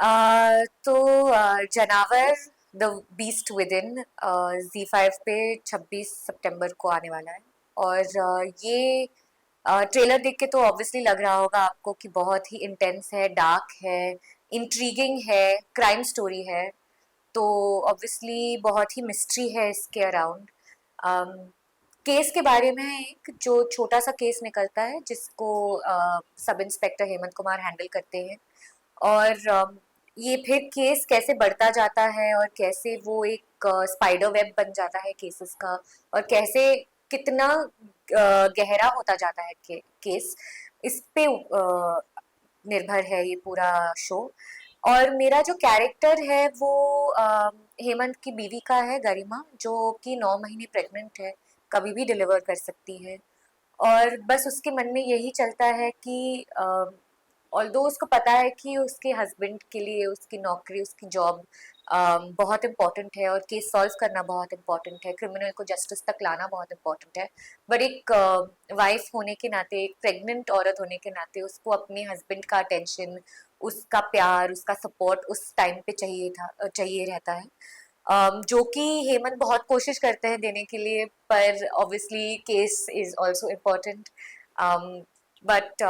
तो जनावर the beast with in Z5 पे 26 सितंबर को आने वाला है। और ये ट्रेलर देख के तो ऑब्वियसली लग रहा होगा आपको कि बहुत ही इंटेंस है, डार्क है, इंट्रीगिंग है, क्राइम स्टोरी है। तो ऑब्वियसली बहुत ही मिस्ट्री है इसके अराउंड। केस के बारे में एक जो छोटा सा केस निकलता है जिसको sub inspector Hemant Kumar handle करते हैं। और ये फिर केस कैसे बढ़ता जाता है और कैसे वो एक स्पाइडर वेब बन जाता है केसेस का, और कैसे कितना गहरा होता जाता है केस, इस पे निर्भर है ये पूरा शो। और मेरा जो कैरेक्टर है वो हेमंत की बीवी का है, गरिमा, जो कि 9 महीने प्रेग्नेंट है, कभी भी डिलीवर कर सकती है। और बस उसके मन में यही चलता है कि ऑल्दो उसको पता है कि उसके हस्बैंड के लिए उसकी नौकरी, उसकी जॉब बहुत इम्पोर्टेंट है और केस सॉल्व करना बहुत इम्पोर्टेंट है, क्रिमिनल को जस्टिस तक लाना बहुत इम्पोर्टेंट है। बट एक वाइफ होने के नाते, एक प्रेग्नेंट औरत होने के नाते उसको अपने हस्बैंड का अटेंशन, उसका प्यार, उसका सपोर्ट उस टाइम पे चाहिए रहता है। जो कि हेमंत बहुत कोशिश करते हैं देने के लिए, पर obviously case is also important. But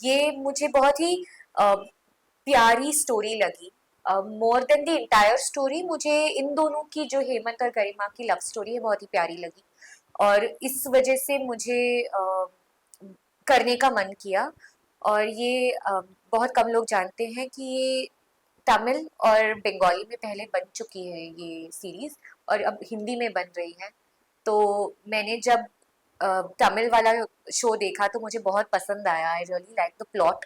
ये मुझे बहुत ही प्यारी स्टोरी लगी। More than the entire story, मुझे इन दोनों की, जो हेमंत और गरिमा की लव स्टोरी है, बहुत ही प्यारी लगी। और इस वजह से मुझे करने का मन किया। और ये बहुत कम लोग जानते हैं कि ये तमिल और बंगाली में पहले बन चुकी है ये सीरीज, और अब हिंदी में बन रही है। तो मैंने जब तमिल वाला शो देखा तो मुझे बहुत पसंद आया, I really like the plot.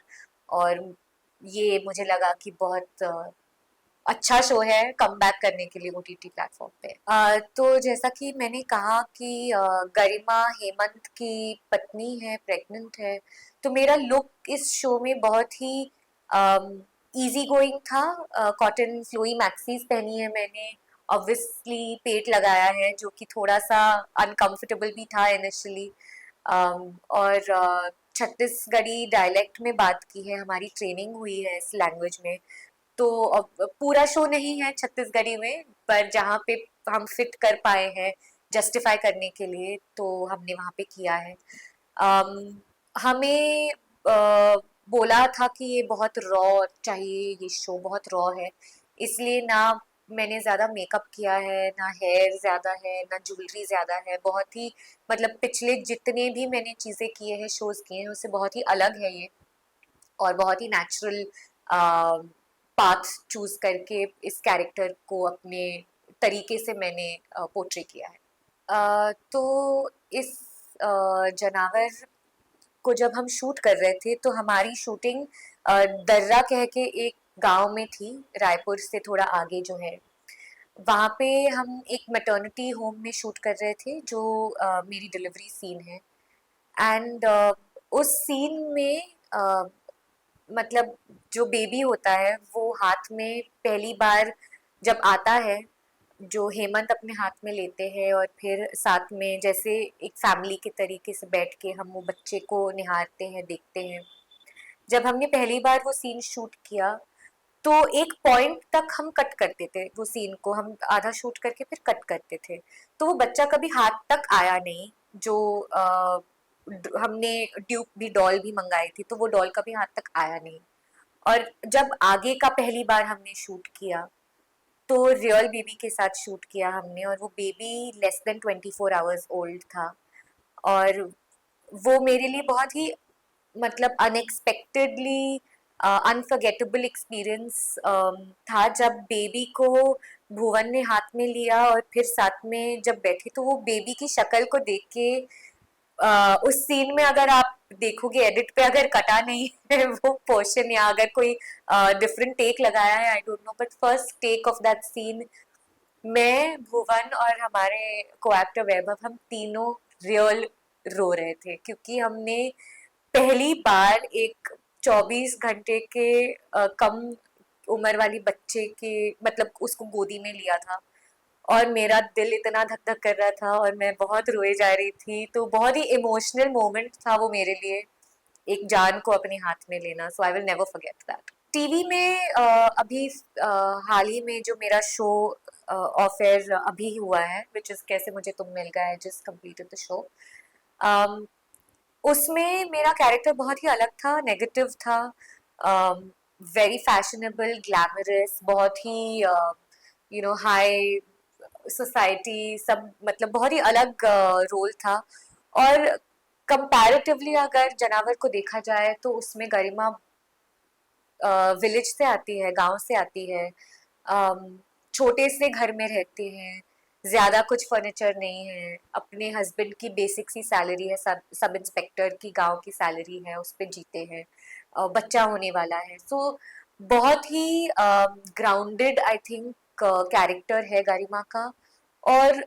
और ये मुझे लगा कि बहुत अच्छा शो है कम बैक करने के लिए ओटीटी प्लेटफॉर्म पे। तो जैसा कि मैंने कहा कि गरिमा हेमंत की पत्नी है, प्रेग्नेंट है। तो मेरा लुक इस शो में बहुत ही इजी गोइंग था। कॉटन फ्लोई मैक्सीज पहनी है मैंने, ऑब्वियसली पेट लगाया है जो कि थोड़ा सा अनकंफर्टेबल भी था इनिशियली। और छत्तीसगढ़ी डायलेक्ट में बात की है, हमारी ट्रेनिंग हुई है इस लैंग्वेज में। तो अब पूरा शो नहीं है छत्तीसगढ़ी में, पर जहाँ पे हम फिट कर पाए हैं जस्टिफाई करने के लिए, तो हमने वहाँ पे किया है। हमें बोला था कि ये बहुत रॉ चाहिए, ये शो बहुत रॉ है, इसलिए ना मैंने ज़्यादा मेकअप किया है, ना हेयर ज़्यादा है, ना ज्वेलरी ज़्यादा है। बहुत ही, मतलब पिछले जितने भी मैंने चीज़ें किए हैं, शोज़ किए हैं, उससे बहुत ही अलग है ये। और बहुत ही नेचुरल पाथ चूज करके इस कैरेक्टर को अपने तरीके से मैंने पोर्ट्रे किया है। तो इस जनावर को जब हम शूट कर रहे थे तो हमारी शूटिंग दर्रा कह के एक गांव में थी, रायपुर से थोड़ा आगे जो है। वहाँ पे हम एक मैटर्निटी होम में शूट कर रहे थे, जो मेरी डिलीवरी सीन है। एंड उस सीन में मतलब जो बेबी होता है वो हाथ में पहली बार जब आता है, जो हेमंत अपने हाथ में लेते हैं, और फिर साथ में जैसे एक फैमिली के तरीके से बैठ के हम वो बच्चे को निहारते हैं, देखते हैं। जब हमने पहली बार वो सीन शूट किया तो एक पॉइंट तक हम कट करते थे, वो सीन को हम आधा शूट करके फिर कट करते थे। तो वो बच्चा कभी हाथ तक आया नहीं, जो हमने ड्यूक भी डॉल भी मंगाई थी, तो वो डॉल कभी हाथ तक आया नहीं। और जब आगे का पहली बार हमने शूट किया तो रियल बेबी के साथ शूट किया हमने, और वो baby less than 24 hours old था। और वो मेरे लिए बहुत ही, मतलब अनएक्सपेक्टेडली अनफर्गेटेबल एक्सपीरियंस था, जब बेबी को भुवन ने हाथ में लिया और फिर साथ में जब बैठे तो वो बेबी की शक्ल को देख के उस सीन में, अगर आप देखोगे एडिट पे अगर कटा नहीं है वो पोर्शन, या अगर कोई डिफरेंट टेक लगाया है, I don't know, but first take of that scene, मैं, भुवन और हमारे को एक्टर वैभव, हम तीनों रियल रो रहे थे, क्योंकि हमने पहली बार एक 24 घंटे के कम उम्र वाली बच्चे के, मतलब उसको गोदी में लिया था। और मेरा दिल इतना धक धक कर रहा था और मैं बहुत रोए जा रही थी, तो बहुत ही इमोशनल मोमेंट था वो मेरे लिए, एक जान को अपने हाथ में लेना। So I will never forget that. TV में अभी हाल ही में जो मेरा शो ऑफ एयर अभी हुआ है, विच इज कैसे मुझे तुम मिल गए, जस्ट कंप्लीटेड द शो। उसमें मेरा कैरेक्टर बहुत ही अलग था, नेगेटिव था, वेरी फैशनेबल, ग्लैमरस, बहुत ही हाई सोसाइटी, सब मतलब बहुत ही अलग रोल था। और कंपैरेटिवली अगर जनावर को देखा जाए तो उसमें गरिमा विलेज से आती है, गांव से आती है, छोटे से घर में रहते हैं, ज्यादा कुछ फर्नीचर नहीं है, अपने हस्बैंड की बेसिक सी सैलरी है, सब इंस्पेक्टर की गांव की सैलरी है, उस पे जीते हैं, बच्चा होने वाला है। सो बहुत ही ग्राउंडेड आई थिंक कैरेक्टर है गरिमा का। और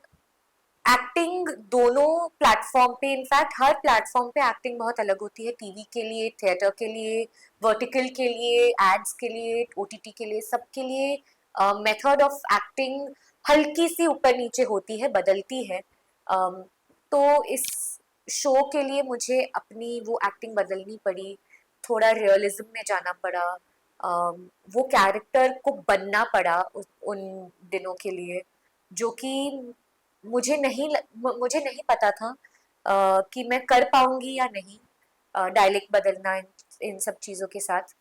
एक्टिंग दोनों प्लेटफॉर्म पे, इनफैक्ट हर प्लेटफॉर्म पे एक्टिंग बहुत अलग होती है, टीवी के लिए, थिएटर के लिए, वर्टिकल के लिए, एड्स के लिए, ओटीटी के लिए, सबके लिए मेथड ऑफ एक्टिंग हल्की सी ऊपर नीचे होती है, बदलती है। तो इस शो के लिए मुझे अपनी वो एक्टिंग बदलनी पड़ी, थोड़ा रियलिज्म में जाना पड़ा, वो कैरेक्टर को बनना पड़ा उन दिनों के लिए, जो कि मुझे नहीं पता था कि मैं कर पाऊंगी या नहीं, डायलेक्ट बदलना इन सब चीज़ों के साथ।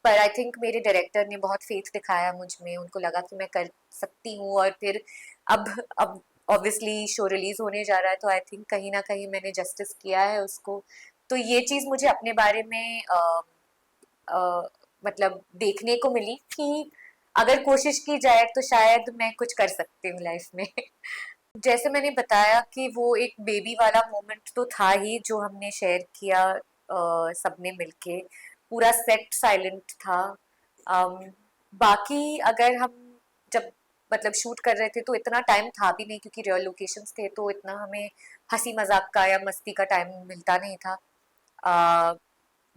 पर आई थिंक मेरे डायरेक्टर ने बहुत फेथ दिखाया मुझ में, उनको लगा कि मैं कर सकती हूँ। और फिर अब ऑब्वियसली शो रिलीज होने जा रहा है, तो आई थिंक कहीं ना कहीं मैंने जस्टिस किया है उसको। तो ये चीज़ मुझे अपने बारे में अ, मतलब देखने को मिली कि अगर कोशिश की जाए तो शायद मैं कुछ कर सकती हूँ लाइफ में। जैसे मैंने बताया कि वो एक बेबी वाला मोमेंट तो था ही, जो हमने शेयर किया सबने मिलके, पूरा सेट साइलेंट था। अम, बाकी अगर हम जब मतलब शूट कर रहे थे तो इतना टाइम था भी नहीं, क्योंकि रियल लोकेशंस थे, तो इतना हमें हंसी मजाक का या मस्ती का टाइम मिलता नहीं था। अ,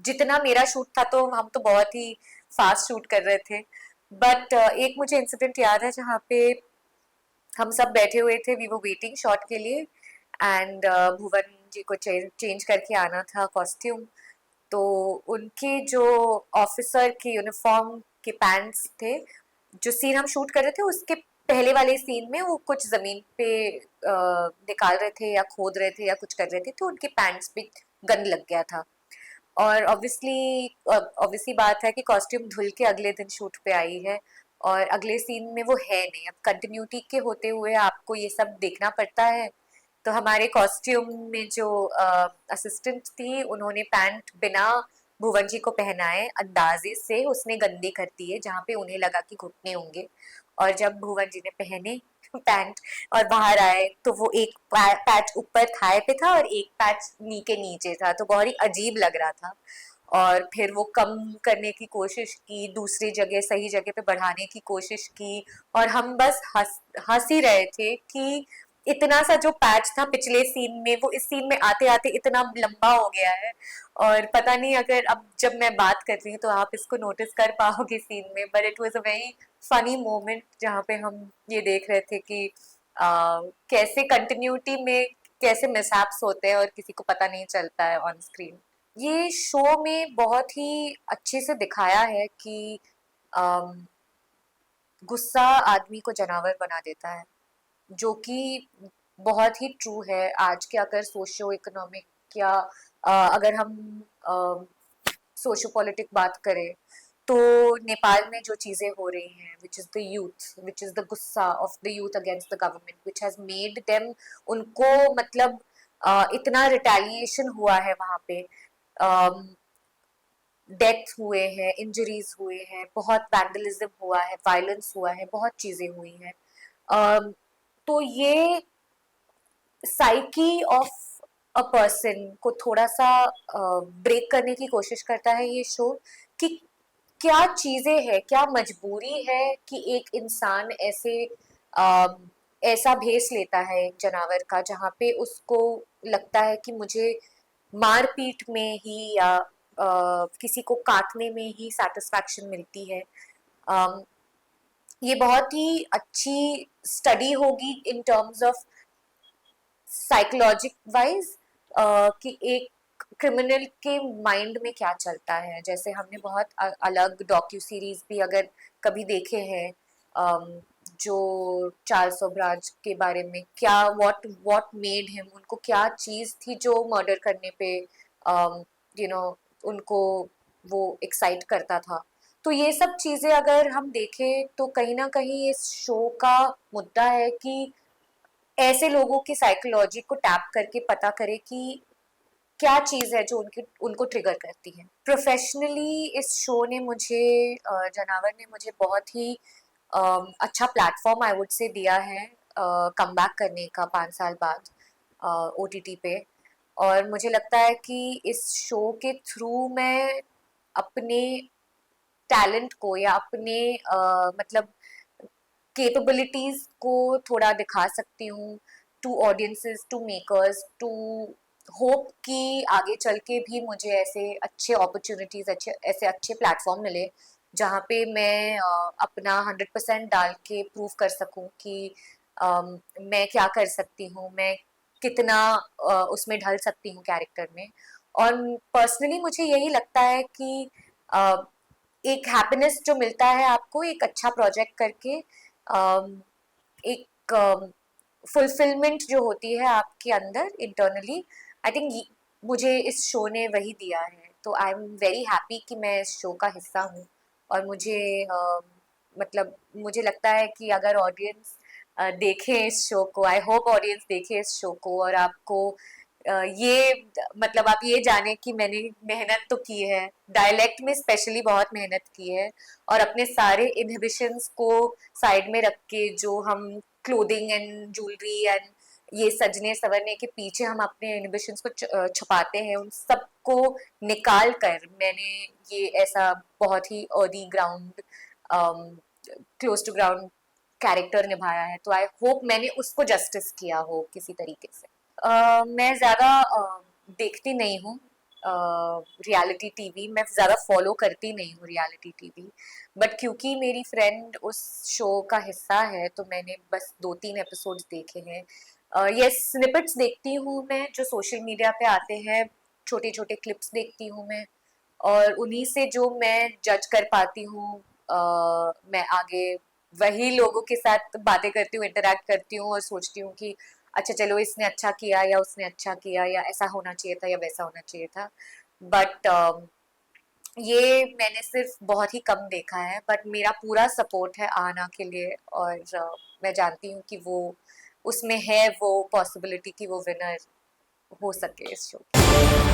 जितना मेरा शूट था तो हम तो बहुत ही फास्ट शूट कर रहे थे। बट एक मुझे इंसिडेंट याद है जहाँ पे हम सब बैठे हुए थे, वी वो वेटिंग शॉट के लिए, एंड भुवन जी को चेंज करके आना था कॉस्ट्यूम। तो उनके जो ऑफिसर के यूनिफॉर्म के पैंट्स थे, जो सीन हम शूट कर रहे थे उसके पहले वाले सीन में वो कुछ जमीन पे निकाल रहे थे या खोद रहे थे या कुछ कर रहे थे, तो उनके पैंट्स पे गंद लग गया था। और ऑब्वियसली बात है कि कॉस्ट्यूम धुल के अगले दिन शूट पे आई है, और अगले सीन में वो है नहीं। अब कंटिन्यूटी के होते हुए आपको ये सब देखना पड़ता है। तो हमारे कॉस्ट्यूम में जो असिस्टेंट थी, उन्होंने पैंट बिना भुवन जी को पहनाए अंदाजे से उसने गंदी कर दी है, जहाँ पे उन्हें लगा कि घुटने होंगे। और जब भुवन जी ने पहने पैंट और बाहर आए, तो वो एक पैच ऊपर थाए पे था और एक पैच नी के नीचे था, तो बहुत ही अजीब लग रहा था। और फिर वो कम करने की कोशिश की, दूसरी जगह सही जगह पे बढ़ाने की कोशिश की, और हम बस हंस ही रहे थे कि इतना सा जो पैच था पिछले सीन में, वो इस सीन में आते आते इतना लंबा हो गया है। और पता नहीं अगर अब जब मैं बात कर रही हूँ तो आप इसको नोटिस कर पाओगे सीन में, but it was a very funny moment जहाँ पे हम ये देख रहे थे कि कैसे कंटिन्यूटी में कैसे मिसहैप्स होते हैं और किसी को पता नहीं चलता है ऑन स्क्रीन। ये शो में बहुत ही अच्छे से दिखाया है कि अम, गुस्सा आदमी को जानवर बना देता है, जो कि बहुत ही ट्रू है। आज के अगर सोशियो इकोनॉमिक या अगर हम सोशियो पॉलिटिक बात करें, तो नेपाल में जो चीजें हो रही हैं, विच इज द गुस्सा of the youth against the government, which has made them, उनको मतलब इतना रिटेलिएशन हुआ है वहां पे, डेथ हुए हैं, इंजरीज हुए हैं, बहुत वैंडलिज्म हुआ है, वायलेंस हुआ है, बहुत चीजें हुई हैं। तो ये साइकी ऑफ अ पर्सन को थोड़ा सा ब्रेक करने की कोशिश करता है ये शो, कि क्या चीजें हैं, क्या मजबूरी है कि एक इंसान ऐसा भेस लेता है एक जानवर का, जहाँ पे उसको लगता है कि मुझे मारपीट में ही या किसी को काटने में ही सेटिस्फैक्शन मिलती है। अम, ये बहुत ही अच्छी स्टडी होगी in terms of psychologic wise, कि एक क्रिमिनल के माइंड में क्या चलता है। जैसे हमने बहुत अलग डॉक्यू सीरीज भी अगर कभी देखे हैं, जो चार्ल्स ओब्राज के बारे में, क्या व्हाट व्हाट मेड हिम, उनको क्या चीज़ थी जो मर्डर करने पे यू नो उनको वो एक्साइट करता था। तो ये सब चीज़ें अगर हम देखें तो कहीं ना कहीं इस शो का मुद्दा है कि ऐसे लोगों की साइकोलॉजी को टैप करके पता करे कि क्या चीज़ है जो उनकी उनको ट्रिगर करती है। प्रोफेशनली इस शो ने मुझे जनावर ने मुझे बहुत ही अच्छा प्लेटफॉर्म आई वुड से दिया है कम बैक करने का 5 साल बाद ओटीटी पे। और मुझे लगता है कि इस शो के थ्रू मैं अपने टैलेंट को या अपने मतलब कैपेबिलिटीज को थोड़ा दिखा सकती हूँ to audiences, to makers, to hope कि आगे चल के भी मुझे ऐसे अच्छे अपॉर्चुनिटीज, अच्छे ऐसे अच्छे प्लेटफॉर्म मिले जहाँ पे मैं अपना 100% डाल के प्रूव कर सकूँ कि मैं क्या कर सकती हूँ, मैं कितना उसमें ढल सकती हूँ कैरेक्टर में। और पर्सनली मुझे यही लगता है कि एक हैप्पीनेस जो मिलता है आपको एक अच्छा प्रोजेक्ट करके, एक फुलफिलमेंट जो होती है आपके अंदर इंटरनली, आई थिंक मुझे इस शो ने वही दिया है। तो आई एम वेरी हैप्पी कि मैं इस शो का हिस्सा हूँ। और मुझे मतलब मुझे लगता है कि अगर ऑडियंस देखे इस शो को, आई होप ऑडियंस देखे इस शो को और आपको ये मतलब आप ये जाने कि मैंने मेहनत तो की है, डायलेक्ट में स्पेशली बहुत मेहनत की है, और अपने सारे इनहिबिशंस को साइड में रख के जो हम क्लोथिंग एंड ज्वेलरी एंड ये सजने संवरने के पीछे हम अपने इनहिबिशंस को छुपाते हैं, उन सबको निकाल कर मैंने ये ऐसा बहुत ही earthy ground, close to ground character निभाया है। तो आई होप मैंने उसको जस्टिस किया हो किसी तरीके से। मैं ज़्यादा देखती नहीं हूँ रियलिटी टीवी, मैं ज़्यादा फॉलो करती नहीं हूँ रियलिटी टीवी, बट क्योंकि मेरी फ्रेंड उस शो का हिस्सा है तो मैंने बस 2-3 एपिसोड्स देखे हैं। ये स्निपेट्स देखती हूँ मैं जो सोशल मीडिया पे आते हैं, छोटे छोटे क्लिप्स देखती हूँ मैं, और उन्हीं से जो मैं जज कर पाती हूँ मैं आगे वही लोगों के साथ बातें करती हूँ, इंटरेक्ट करती हूँ और सोचती हूँ कि अच्छा चलो इसने अच्छा किया या उसने अच्छा किया या ऐसा होना चाहिए था या वैसा होना चाहिए था। बट ये मैंने सिर्फ बहुत ही कम देखा है, बट मेरा पूरा सपोर्ट है आना के लिए। और मैं जानती हूँ कि वो उसमें है वो पॉसिबिलिटी कि वो विनर हो सके इस शो की।